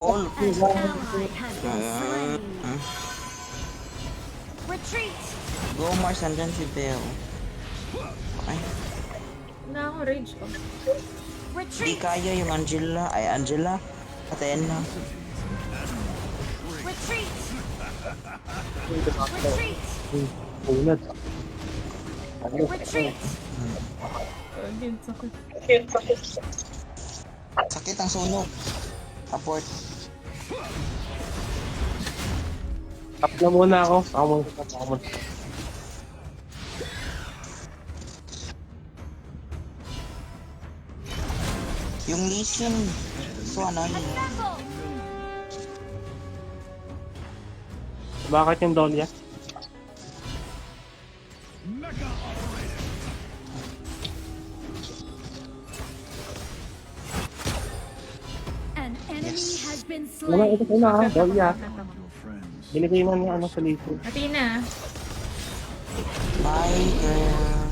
All. Retreat! Go Mars, andyan si Bell. Ay, Na ako rage ko. di Retreat! kaya yung Angela. Patayin na. Retreat! Retreat! Unad. Retreat! Again, sakit. Sakit ang sunog. Abort. Tap na muna ako. Ako muna. Yung Lee Sin. So annoying. Assemble! Bakit yung Dahlia? An enemy Yes. has been Wala, ito slain. na Dahlia. Nakakatawa. Binigay na niya sa lipo. Athena. Bye, girl.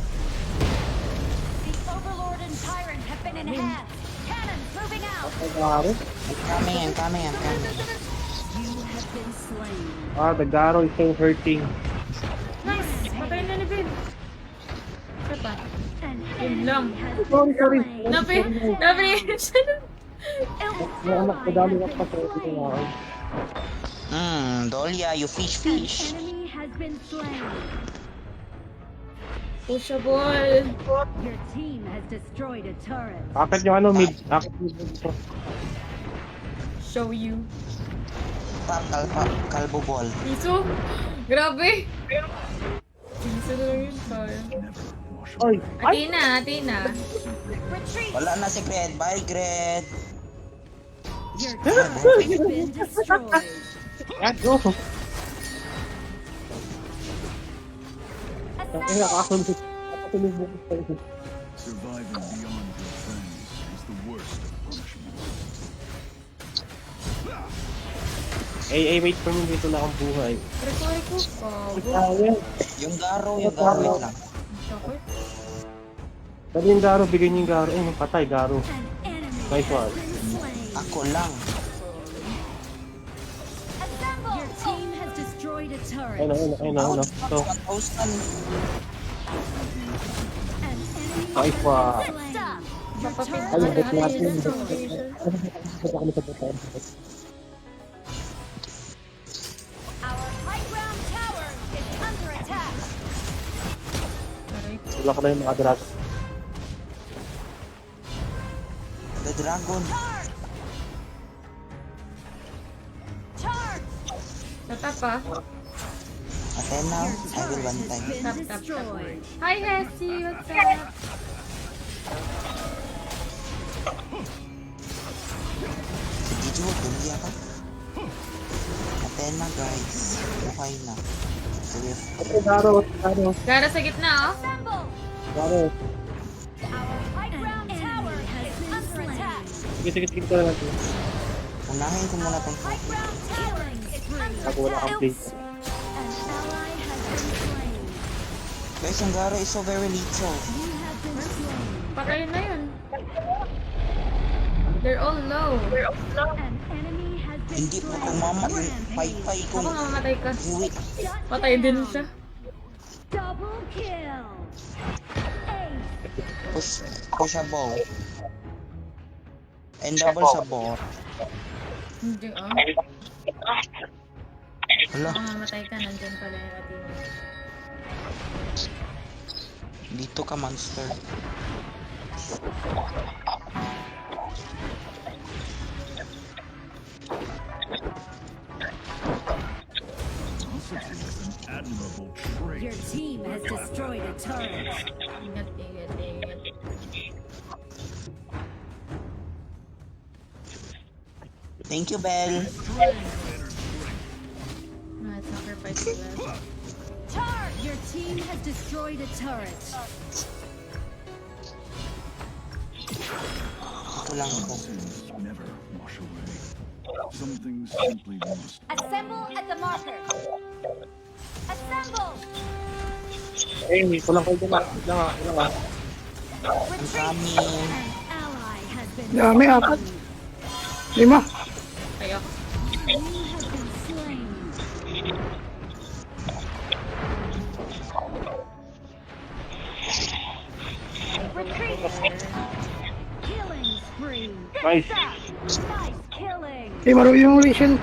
The Overlord and Tyrant have been enhanced. Cannons moving out. Dagaro? I'm coming. You have been slain. Dagaro is so hurting. Nice! Patay na ni Ben. Isa pa. An Yun enemy lang. has Sorry, sorry. been slain. Napi siya na. May anak ko dali ka pa sa ito na ako. Dahlia, you fish. An enemy has been slain. Pushable. Your team has destroyed a turret. Akit yung mid. Akit mid dito. Show you. Tap, kalbo ball. Piso? Grabe! Piso na lang yun. Sayang. Oy! Athena. Retreat! Wala na si Gred. Bye, Gred. Your turret has been destroyed. Yan, go! Ang ina, Assemble! kakasunod mo ko sa ito. Surviving beyond your friends is the worst of punishments. Wait for me. Dito na akong buhay. Rekoy ko. Bago. Ayan. Yung Garo wait lang. Sakit. Dali yung Garo, bigay niyo yung Garo. Ay, patay, Garo. An enemy Nice has one. been slain. Ako lang. Assemble! Your team has destroyed a turret. Ayun. So, 1,000. An enemy Nice has one. been slain. Your Papapin. turret Ayun, ba't natin Athena. Our high ground tower is under attack. Aray. Wala ka na yung mga drag. The dragon. Charge! Charge! Tatap pa. Athena, I will one time. Been Tap. destroyed. Hi, Hessie. What's up? Sige, Julia ka. Athena, guys. Okay na. Sige. Okay, Garo. Gara sa gitna, oh. Assemble! Garo. Our high ground tower is under attack. Sige na natin. Unahin ko muna itong High ground tower is under Ako wala kang play. attack. An ally has been slain. Guys, yung Garo is so very little. You have been slain. Patayin na yun. They're all low. An enemy has been Hindi po slain. kumama yung pay-pay ko. Ako mamamatay ka. Wait. Shut Patay din down. siya. Double kill. Ace. Push a bow. And double sa bow. Hindi, oh. Hala, Ako mamatay ka. Nandyan pala yung Athena. dito ka monster. Admirable trait. Your team has destroyed a turret. Ingat. Thank you, Belle. No, it's sacrifice the well. Charge! Your team has destroyed a turret. Ito lang ako. Sins never wash away. Some things simply must. Assemble at the marker. Assemble! Kulang kayo dyan. Lang. Ang kami. An ally has been Dami, apat. 5. Ay, ako. You have been slain. Retreat. Killing spree. Nice. Nice killing. Hindi marunong yung Rachel.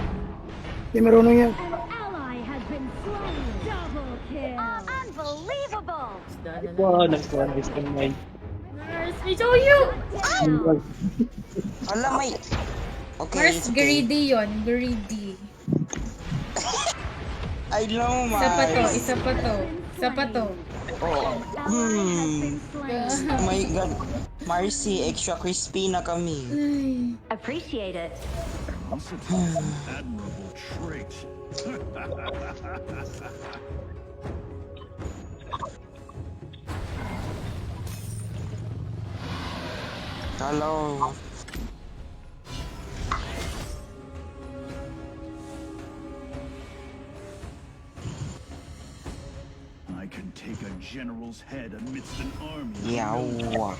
Hindi marunong yan. An ally has been slain. Double kill. Unbelievable. Daan na lang. Wow, nagkuhan this time my. Mars, may Joyo! Down. Alam, may... Okay, Mars, it's okay. greedy yun. Greedy. I know, Isa pa to, Mars. isa pa to. Isa pa to. Oh. Ally has been slain. Oh my God. Marcy, extra crispy na kami. Ay. Appreciate it. This is an admirable trait. Hello. I can take a general's head amidst an army. Yawa.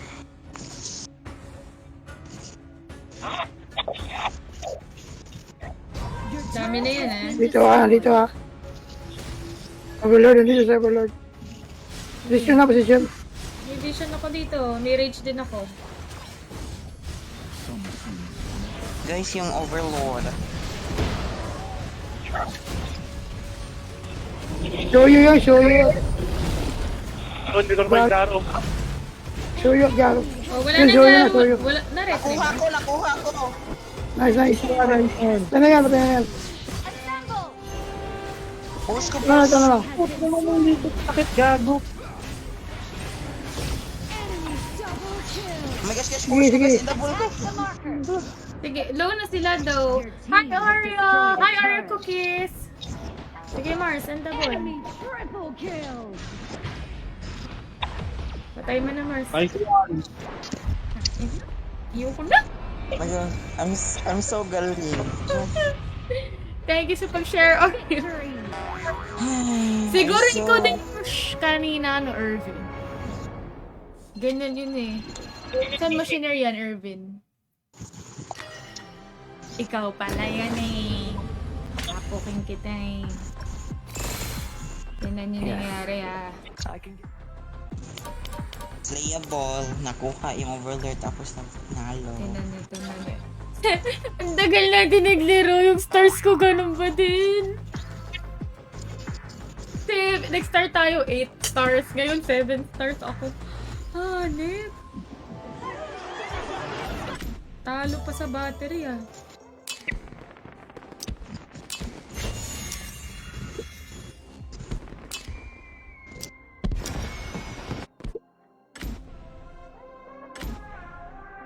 Dami na yan Dito dito ha. Overlord, dito sa Overlord. Position na, position. May vision ako dito. May rage din ako. Some scenes Guys, yung Overlord. Show you yan, show you. Doon, dito ba yung Garo? Show you, Garo. Oh, wala Yung na show you na, dyan. show you. Wala na rin. Nakuha ko. Nice, nice. Patay na yan, patay na yan. Assemble. Push ko, Ito na, ito na lang. Bakit gago? Enemy double kill. Oh my gosh, guys, Sige, sige. double ko. The marker. Sige, low na sila daw. Hi, Oreo! Hi, Oreo cookies! Sige, Mars, and double. Enemy triple kill. Patay mo na, Mars. Nice one. Iyo ko na. Oh my God, I'm so galing. Thank you sa pag-share, Oreo. Siguro I'm so- ikaw din yung kanina, Irvin. Ganyan yun eh. Saan mo shinare yan, Irvin? Ikaw pala yan eh. Tapukin kita eh. Ganyan yung nangyari ah. Playable. Nakuha yung Overlord tapos nalo. Tingnan nito na. Ang tagal natin naglaro. Yung stars ko ganun ba din? Nag-start tayo 8 stars. Ngayon 7 stars ako. Hanip. Talo pa sa battery ah.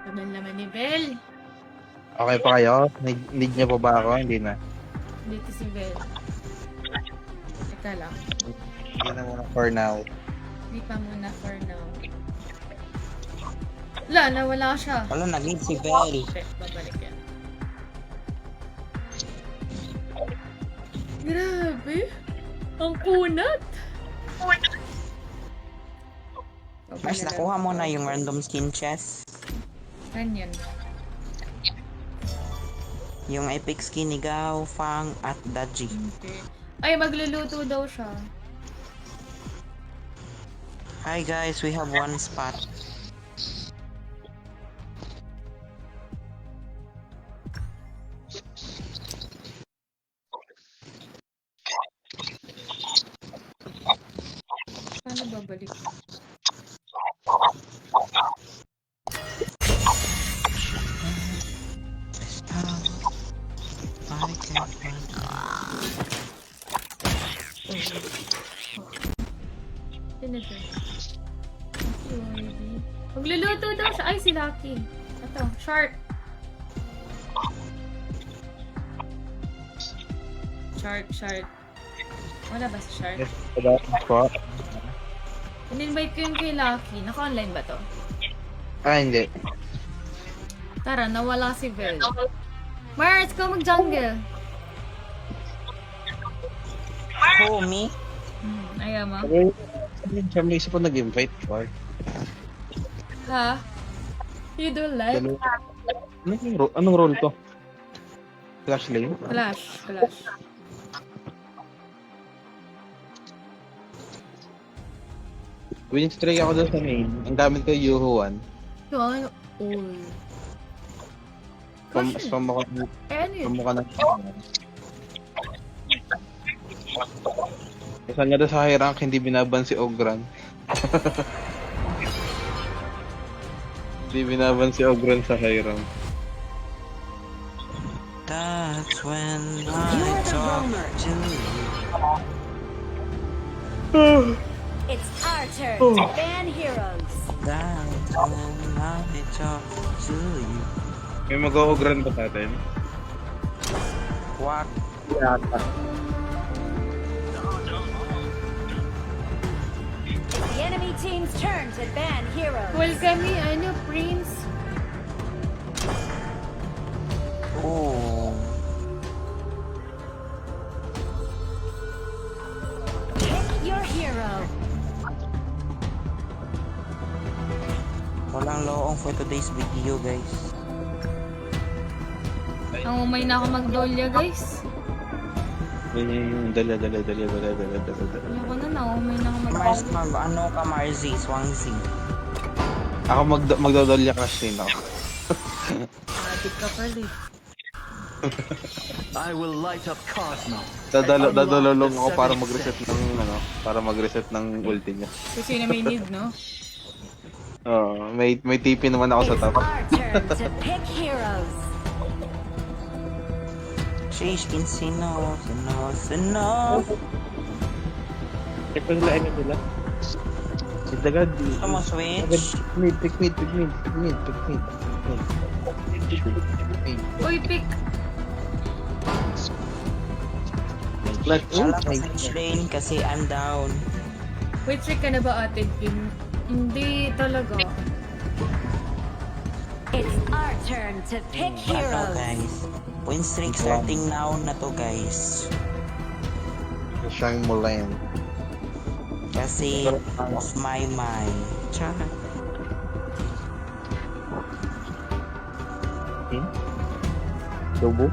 Tagal naman ni Bell. Okay pa kayo? Need niyo pa ba ako? Hindi na. Dito si Bell. Teka lang. Hindi na muna for now. Hindi pa muna for now. Wala, nawala siya. Wala, nag-lead si Bell. Shit, babalik yan. Grabe. Ang kunat. Mars, nakuha mo na yung random skin chest. Ganyan. Yung epic skin ni Gao, Fang, at Daji. Okay. Ay, magluluto daw siya. Hi guys, we have one spot. Paano babalik? Sino siya? Magluluto daw siya. Ay, si Lucky. Ito, shark. Shark. Wala ba si Shark? Yes, wala po. In-invite ko yung kay Lucky. Naka-online ba to? Hindi. Tara, nawala si Vel. Mars, go mag-jungle. Who, me? Ayaw mo. Siya may isa po nag-invite for. Ha? You don't like? Anong role to? Flash lane. Flash. Flash. Win streak ako doon sa main. Ang gamit ko Yuhuan. Yun. Uy. Spam ako Ano yun? Kamukha ng Kasi nga doon sa high rank, hindi binaban si Ogran. Hindi binaban si Ogran sa high rank. That's when You I are the talk roamer. to you. It's our turn to ban heroes. That's when I talk to you. May mag-Ogran ba natin? What? Yata. It's the enemy team's turn to ban heroes. Welcome me, ano, Prince. Oh. Pick your hero. Walang loong for today's video, guys. Umay na ako mag-dolya, guys. Dala. Ayoko na, naumay na ako Mars, mag-dolya. ano ka, Marzi? Swansea. Ako magdodolya crush din ako. Adik ka pala eh. I will light up Cosmo. Dadalolong ako para mag-reset ng ulti niya. Kasi yun na may need, no? Oo, may TP naman ako sa It's top. our turn to pick heroes. Sheesh, sino. Ito nila, ano nila? Itagad. Gusto mo switch? Pick mid. Uy, pick. Flash. Wala ka switch lane kasi I'm down. Wait, trick ka na ba, Ate Kim? Hindi talaga. It's our turn to pick Ano, heroes. guys? Win streak starting now na to, guys. Siyang Mulan. Kasi of my mind. Char. Lobo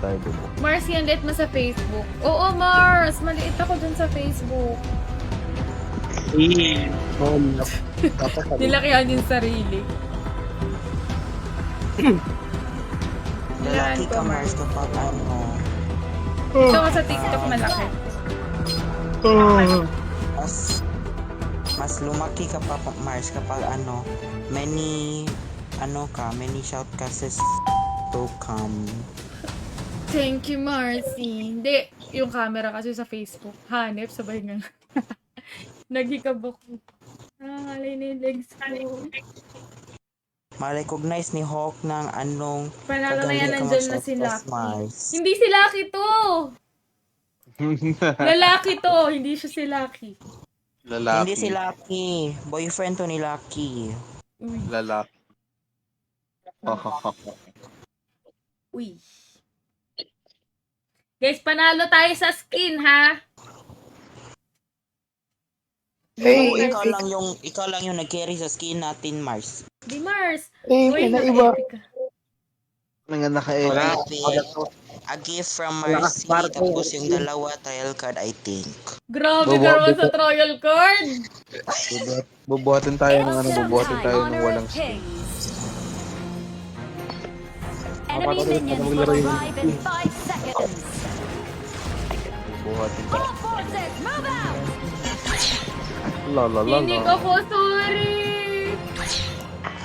tayo, Lobo. Mars, yan let mo sa Facebook. Oo, Mars! Maliit ako dun sa Facebook. Nilakihan yung sarili. Lalaki ka, Mars, kapag ano. Ito ko sa TikTok malaki. Mas lumaki ka pa, Mars, kapag ano. Many shoutcasts to come. Thank you, Marcy. Hindi, yung camera kasi sa Facebook. Hanep, sabay nga. Naghikab ako. Nangangalay na yung legs ko. Ma-recognize ni Hawk ng anong Panalo na yan, kagaling ka nandyan na mag-shot si test, Lucky. Mars. Hindi si Lucky to! Lalaki to, hindi siya si Lucky. Lalaki. Hindi si Lucky. Boyfriend to ni Lucky. Uy. Lalaki. Uy. Guys, panalo tayo sa skin, ha? Hey, Ikaw lang yung nag-carry sa skin natin, Mars. Di Mars. hey, na iba. naka-epic ka. Nga naka-edit. A gift from Marcy, tapos yung dalawa trial card, I think. Grabe ka naman sa trial card. Bubuhatin tayo ng Awesome time, honor walang of skin. kings. Enemy minions will arrive in 5 seconds. Bubuhatin tayo. All forces, move out! Hindi ko po, sorry.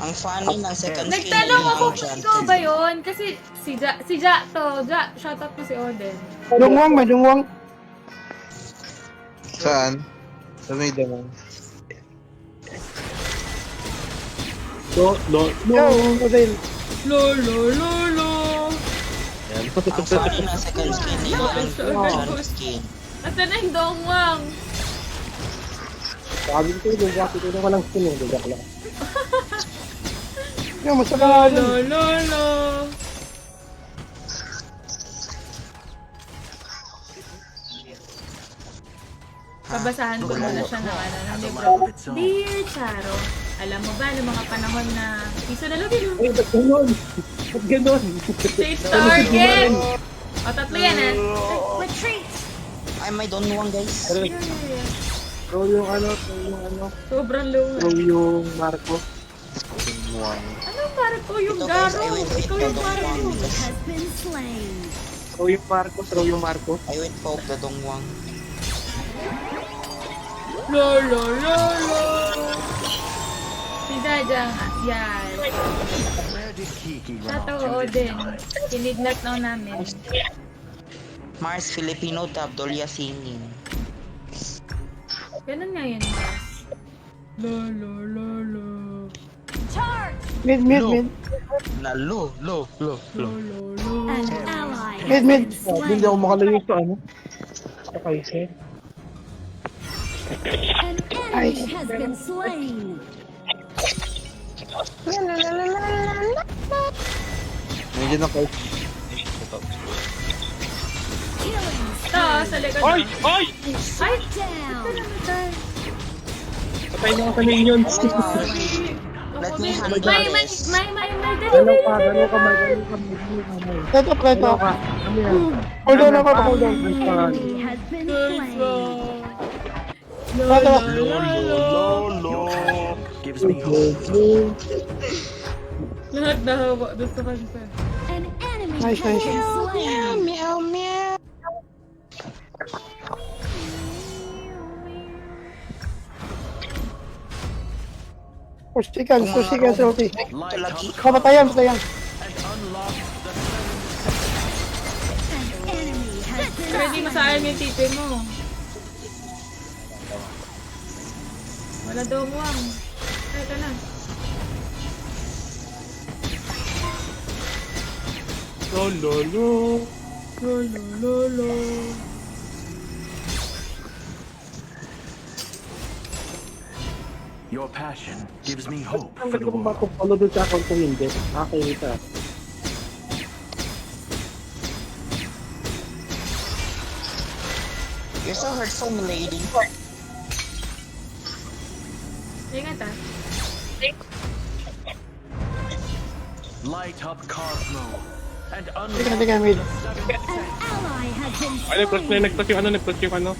Ang funny ng second skin. Nagtanong ako yung kung John ikaw ba Cena. yun? Kasi si Ja to. Ja, shoutout mo si Oden. Madungwang. Saan? Sa may damo. Yo, Odin. Lolo. Yan. Ang funny ng second skin ni John skin. Asa na yung dongwang? Sabi ko, lugat ito na walang skin eh. Lugat lang. Yo, masarap. Lolo. Babasahan ko muna siya ng libro. Dear Charo, Alam mo ba, noong mga panahon na piso na lagi mo? Ay, ba't ganon? Ba't ganon? Safe target! O, tatlo yan ah. Retreat! Ay, may Don Juan, guys. Throw yung ano, throw yung ano, Sobrang low. throw yung Marco. Anong Marco? Yung Ito, guys, Garo? I will hit Ikaw the yung Don Marco. Juan because Has been slain. Throw yung Marco, throw yung Marco. I will poke the Don Juan. Lo, lo, lo, lo. Si Jaja nga. Yan. Where did Kiki run Sa off to totoo this din. time? Kinidnap na namin. Mars Filipino dub, Dolia singing. Ganun nga yun, Mars. Lo, lo, lo, lo. Charge! Mid. Na lo. Lo, lo, lo. An ally Mid. has been Hindi slain. ako makalayo sa ano. Sa Kaiser. An enemy has been slain. Nandiyan ako. Killing Ito, sa likod. Ay! mo. Ay! Ay! down. Patay na ako sa minions. Let me handle May, this. Galaw ka, galaw ka, may galaw ka, may galaw ka, may. Ito, Galaw ka. Ano yan? Hold on ako, hold on. An enemy has been slain. Ito, Gives me hope. Lahat nahawa doon sa kanta. An enemy Nice, has nice. been slain. Pustikan, ulti. Light up Kapatayan. and unlock the An enemy has been Pero di masayang yung tipe mo. Wala daw mo ang. Ay, ito na. Lo, lo, lo. Lo, lo, lo, lo. Your passion gives me hope Ang for the ganda kong world. bato follow doon sa account ko hindi. Nakakita. You're so hurtful, lady. Ingat ah. Light up Cosmo and Teka, mid. An ally has been Ay, nag-plus slain. nag-plus yung ano, nag-plus yung ano.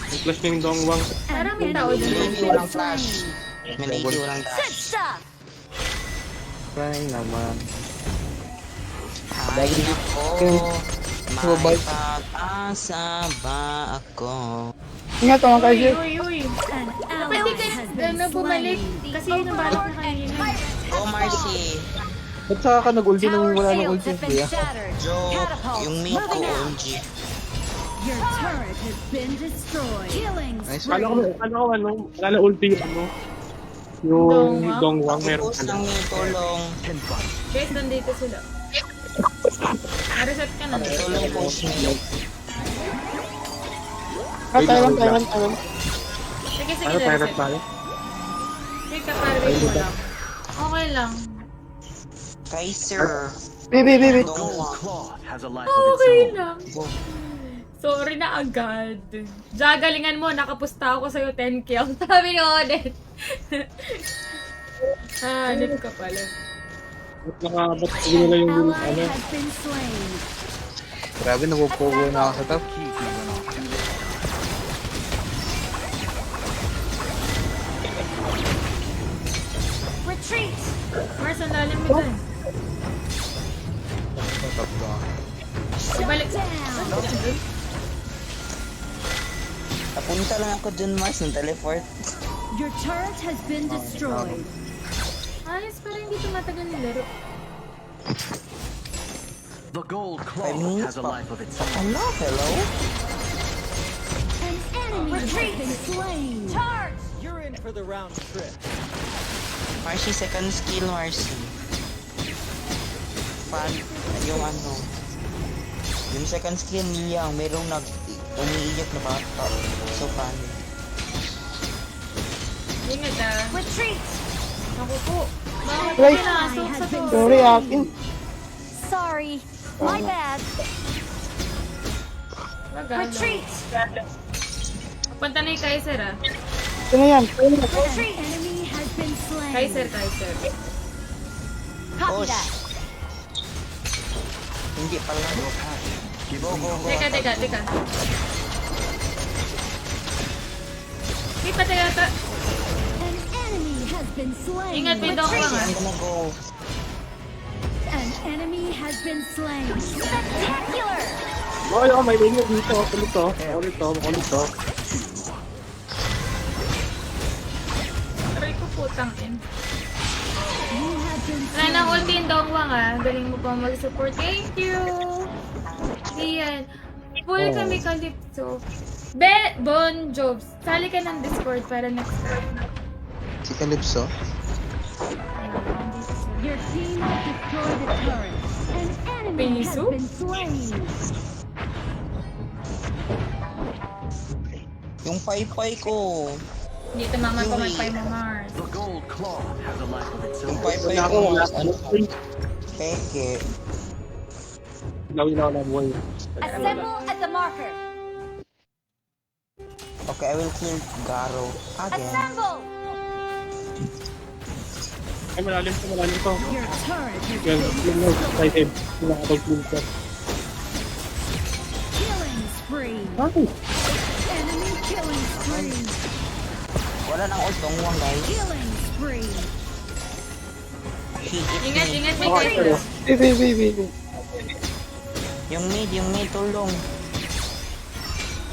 Nag-plus na yung Dongwang. Parang may tao dyan. Lady walang flash. May lady walang Good dash. stuff. Try naman. Ay, nako. May pag-asa ba ako? Ingat mga Uy, Kaiser. uy. An Pwede ally ka has been bumalik. slain. Kasi yun ang balak na kanina. Oh, Marcy. Ba't saka ka nag-ulti nang Tower wala nang shields ulti, have been kuya? shattered. Joke. Catapults Yung mate ko, moving out. OMG. Your turret has been destroyed. Killing Nice spree. Kala ko ano, wala na ulti yung ano. Yung Dongwang meron Post ka lang yung tulong. Guys, nandito sila. Na-reset ka na. Tulong post mo. Tayo. Sige, sige, Ano, pirate na-reset. tayo? Wait ka, para wait mo lang. Okay lang. Kaiser. Bi. Gold Dongwang. Claw has a life of its Okay own. lang. Sorry na agad. Jagalingan mo, nakapusta ako sa'yo 10k. Ang sabi ni Odette. Hanip ka pala. Ba't hindi nila yung Ally ano? has been slain. Grabe, napupogo na ako sa top. Kiki run off to this time. Retreat. Mars, ang lalim mo dyan. Sa top ko. Ibalik. Down. Napunta lang ako dun, Mars, ng teleport. Your turret has been destroyed. Ayos, pero hindi tumatagal yung laro. The gold claw 5 minutes has a pa. life of its own. Hello, hello. An enemy has been slain. Charge. Marcy, second skill, Marcy. Fan, yung ano. Yung second skill niya, merong umiiyak na bata. So, funny. Ingat ah. Retreat. Ako po. Bakit Right. pinasok sa to? Sorry, akin. Sorry. My bad. Magano. Retreat. Punta na yung Kaiser ah. Ito na yan. Retreat. Enemy has been slain. slain. Kaiser. Copy Push. that. Hindi pala. Go. Teka. Teka. An enemy has been slain. Ingat, may dongwang ah. I'm gonna go. An enemy has been slain. Spectacular. Oh, may minion dito. Ulit to. Aray ko putang in. You have been Wala nang ulti yung dongwang ah. Galing mo pa mag-support. Thank you! Ayan. Full kami Calypso. Bon Jobs. Sali ka ng Discord para next time. Si Calypso? Ayan, nandito siya. Your team has destroyed a turret. An enemy has Piso? been slain. Yung paypay ko. Hindi tumama pa magpay mo, Mars. The gold claw has a life of its Yung own. paypay Wala ko. ako, wala Ano? ako. Peke. Lawin na ako ng buhay. Assemble at the marker. Okay, I will kill Garo again. Assemble. Ay, malalim to. Your turret has Yan, been excited. Nakakapag-blue ka. killing spree. Ay! Enemy killing spree. Wala nang ult dongwang, guys. Killing spree. He hit Ingat, me. may Kaiser. Baby. Yung mid, tulong.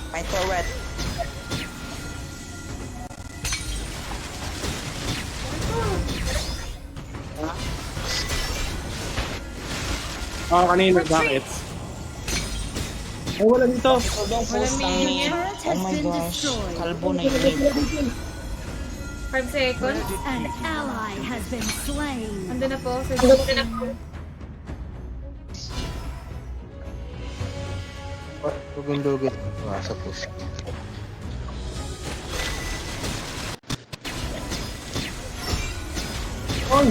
May turret. Kanina, bakit? Ay, wala dito. Tulong Wala pustang minion mid. yan. Oh my gosh. Kalbo na yung mid. 5 seconds. An ally has been slain. Ando na po ako sa Dugong-dugit. Sa push. Ay!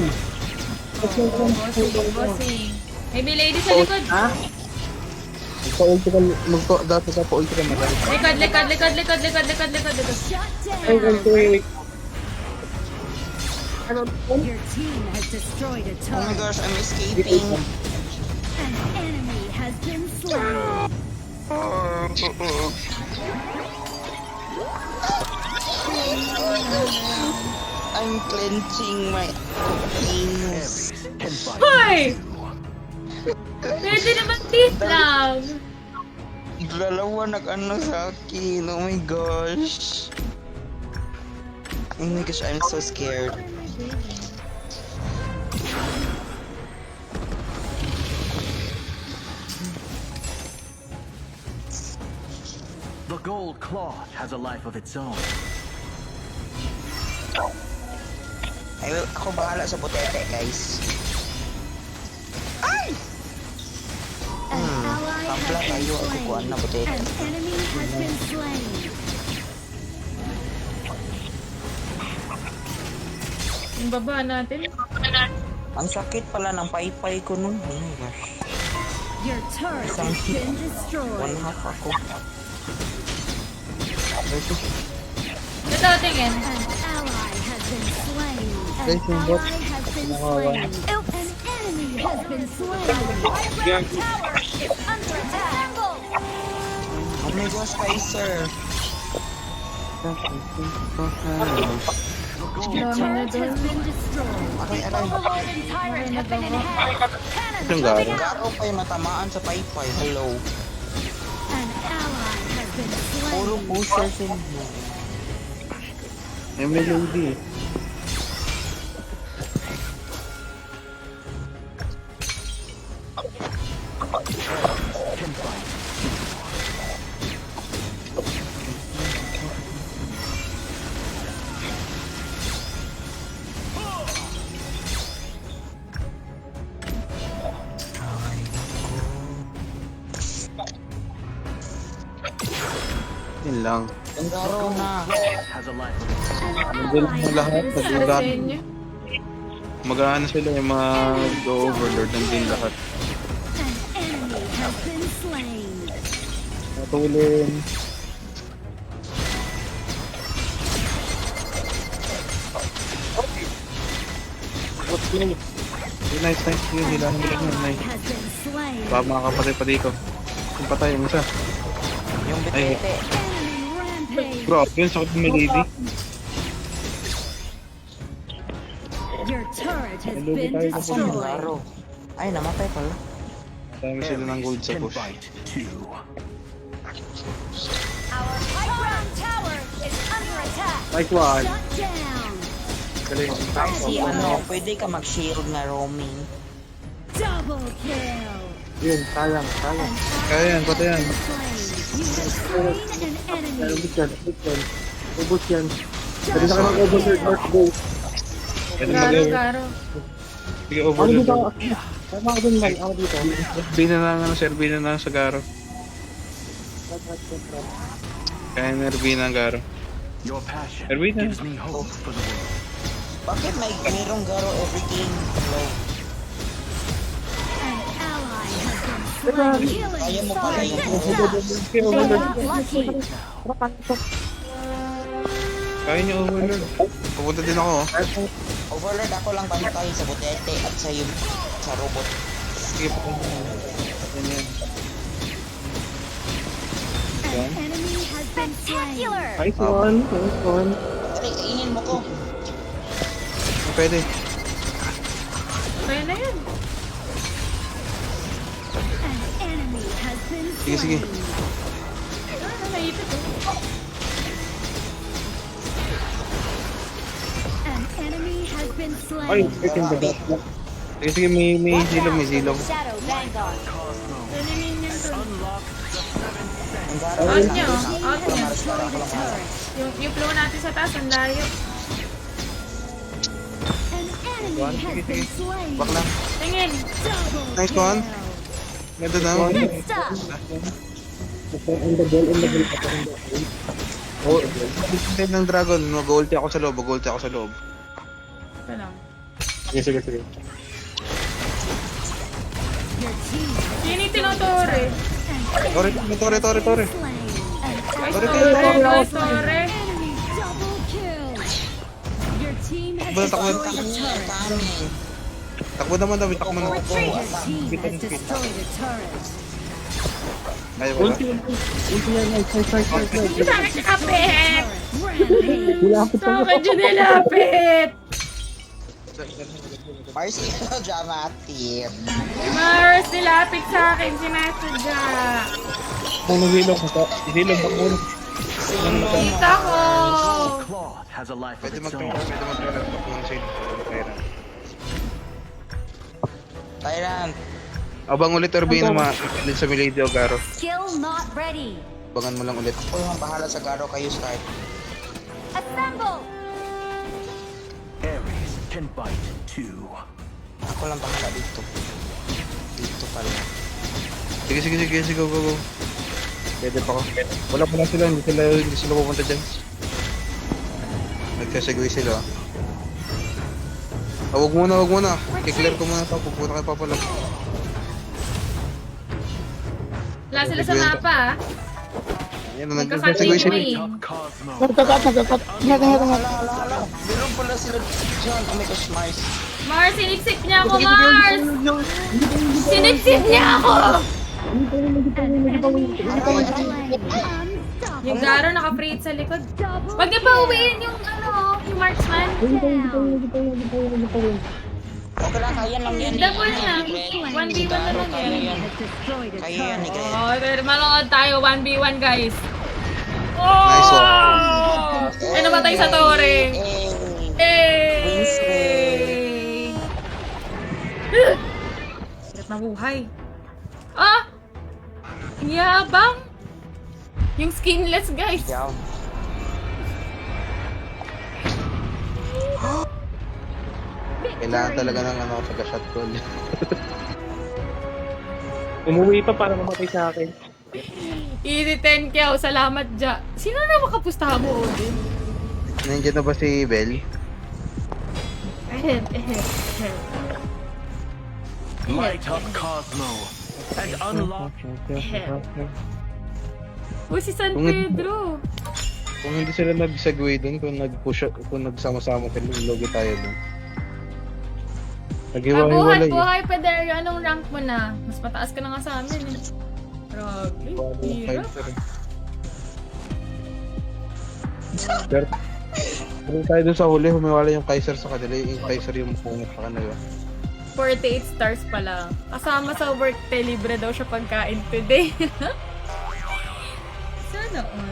bossing. Maybe lady sa likod. Ha? Dati ka pa ulti ka matay. Likod. Shut Ay, down. okay. Your team has destroyed a Oh my turret. gosh, I'm escaping. An enemy has been slain. I'm clenching my anus. Hoy! Pwede naman tit lang. Dalawa nag-ano sa akin. Oh my gosh. Oh my gosh, I'm so scared. The gold claw has a life of its own. Ako bahala sa butete, guys. An ally Tabla has tayo. been Ako kuhaan na butete. slain. An enemy has been slain. Yung baba natin. Ang sakit pala ng paypay ko nun. Oh my gosh. Your turret has been destroyed. 1/2 ako. Ito, tingin. An ally has been slain. An Guys, yung bot. ally has been slain. An enemy has been slain. Yan. Tower is under attack. Assemble. Oh my gosh, Kaiser. Your turret has been destroyed. Aray. Overlord and Tyrant have been enhanced. Cannons Yung moving garo. out. Garo pa yung natamaan sa paypay. Hello. An ally has been Puro slain. pusher sila. May melody. Yun lang. Yung garo na. Has a life of its own. An Nandun ally na lahat. has been slain. Para sa Nag-run. inyo. Mag-ano sila yung mag-overlord ng din lahat. An enemy has been slain. Matulin. cosplay. Nice. Yun, hilang nice. Has been slain. Baka makakapatay pa dito. Yung patay, yung isa. Yung Ay. bitete. Enemy rampage. Bro, yun, sakit ng lady. Your turret has Hello, been tayo na po. destroyed. Garo. Ay, namatay pala. Dami sila ng gold sa Can push. bite too. Our high ground tower is under attack. Nice one. Shut down. Galing. Si ano, pwede ka mag-shield na roaming. Double kill. Yun, sayang. Kaya yan, patay yan. Slain. You have slain an enemy. Ubus yan. Pwede na ka mag-overlord, let's go. Pwede Garo, mag- garo. Sige, Ako overload. dito, tama ako dun, Mike. Ako dito. Bina na nga, sir, bina na sa Garo. Kaya na ang Garo. Your passion Erwin, gives me hope for the world. Bakit mayroong Garo every game? Hello. An ally has been slain. Kaya Killing mo pala spree. yung Okay, They overlord. got lucky. Kaya niya overload. Pupunta din ako, oh. Overlord ako lang pamatay sa butete at sa yung sa robot. Sige, pupunta na. Ganyan. An enemy has been slain. Nice one. Ay, kainin mo ko. Pwede. Kaya na yun. An enemy has been Sige, sige. slain. Naipit eh. An enemy has been Ay, slain. freaking the best. Sige, may zilong. Shadow Vanguard. Eliminin yun dun. Ang Garo Out lang. niya, oh. Out niya. Destroy the turret. Yung flow natin sa taas, ang layo. An enemy has been slain. Bak lang. Tingin. Double Nice one. kill. Ganda na. Good stuff. On the ball. Oh, pagpunta ng dragon. Mag-ulti ako sa loob. Ito lang. Sige. Your team has Yun yung tinuturo eh. Tore. slain. Guys, Sorry, tore. Enemy double kill. Your team has Basta takbo. destroyed a turret. Takbo naman, David. Takbo naman. Your team has destroyed a turret. Ay, wala. Ulti yan. Nice. Sa akin kapit! Rampage. Wala ako Sa akin dyan nilapit! Mars ito dramatic. Mars, nilapit sa akin, sinasadya. Kung nagilong ko, isilong pa muna. Kita ko! Cloth has a life of Pwede its mag-pera. own. Takbo na sa'yo. Pera. Tyrant. Abang ulit, Urbino, din sa Milady o Garo. Skill not ready. Abangan mo lang ulit. Ako yung bahala sa Garo, kayo start. Assemble. Ares can bite too. Ako lang bahala dito. Dito pala. Sige, go. Pwede pa ako. Wala pa lang sila, hindi sila pupunta dyan. Nagsasegue sila. Wag muna. I-clear ko muna ito, pupunta kayo pa pala. Wala sila sa mapa ah. Yan, Nagka-farming nagsasegue sila. queen. Cosmo. Nagkakat. Ingat. Hala. Meron pala sila dyan. Oh my gosh, Mars. Mars, sinipsip niya ako, Mars! Sinipsip niya ako! Yung Garo naka-free sa likod. Wag niyo pa uwiin yung yung marksman. Okay lang, kaya lang yan. Double lang. 1v1 na lang yan. Kaya yan ni Gret. Oh, pero manood tayo 1v1 guys. Nice one. Oh! Ay, namatay sa tore. Wins Eh! Hirap na buhay. Ah! Yabang! Yung skinless guys. Yaw. Kailangan talaga ng taga-shot call. Umuwi pa para mamatay sa akin. Easy 10 kill. Salamat, Ja. Sino na makapustahan mo, Odin? Nandiyan na ba si Bell? Light up Cosmo and unlock. Uy, si San Pedro. Kung hindi sila nag-segue dun, kung nag-push, kung nagsama-sama kayo, logi tayo dun. Nag-iwa-hiwalay. Buhay pa Dario, anong rank mo na? Mas mataas ka na nga sa amin eh. Grabe, hirap. Pero tayo dun sa huli, humiwala yung Kaiser sa kanila. Yung Kaiser yung pumunta sa kanila. 48 stars pala. Kasama sa work, libre daw siya pagkain today. Sana all.